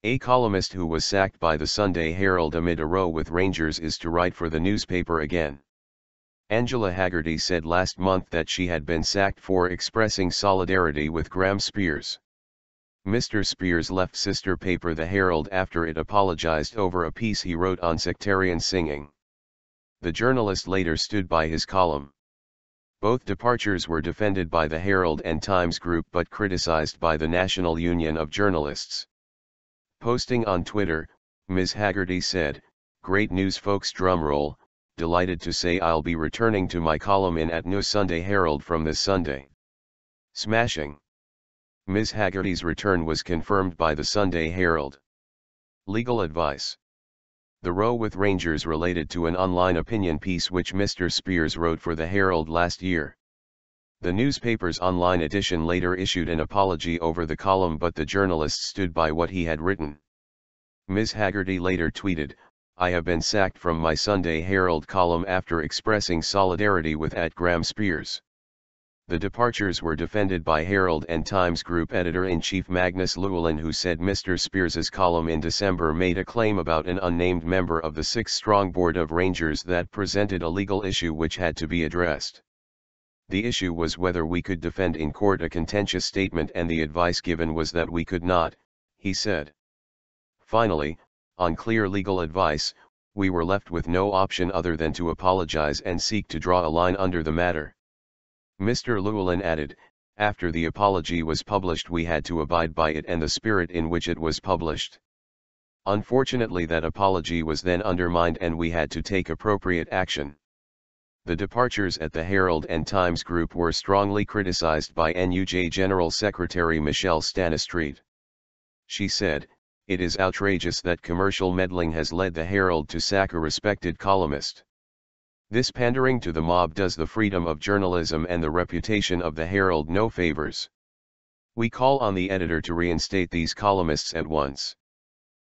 A columnist who was sacked by the Sunday Herald amid a row with Rangers is to write for the newspaper again. Angela Haggerty said last month that she had been sacked for expressing solidarity with Graham Spiers. Mr Spiers left sister paper The Herald after it apologized over a piece he wrote on sectarian singing. The journalist later stood by his column. Both departures were defended by the Herald and Times Group but criticized by the National Union of Journalists. Posting on Twitter, Ms. Haggerty said, "Great news folks, drumroll, delighted to say I'll be returning to my column in @ Sunday Herald from this Sunday." Smashing. Ms. Haggerty's return was confirmed by the Sunday Herald. Legal advice. The row with Rangers related to an online opinion piece which Mr Spiers wrote for the Herald last year. The newspaper's online edition later issued an apology over the column, but the journalist stood by what he had written. Ms. Haggerty later tweeted, "I have been sacked from my Sunday Herald column after expressing solidarity with Graham Spiers." The departures were defended by Herald and Times Group editor-in-chief Magnus Llewellyn, who said Mr Spiers's column in December made a claim about an unnamed member of the six-strong board of Rangers that presented a legal issue which had to be addressed. The issue was whether we could defend in court a contentious statement, and the advice given was that we could not, he said. Finally, on clear legal advice, we were left with no option other than to apologize and seek to draw a line under the matter. Mr. Llewellyn added, "After the apology was published we had to abide by it and the spirit in which it was published. Unfortunately that apology was then undermined and we had to take appropriate action." The departures at the Herald and Times Group were strongly criticized by NUJ General Secretary Michelle Stanistreet. She said, "It is outrageous that commercial meddling has led the Herald to sack a respected columnist. This pandering to the mob does the freedom of journalism and the reputation of the Herald no favors. We call on the editor to reinstate these columnists at once."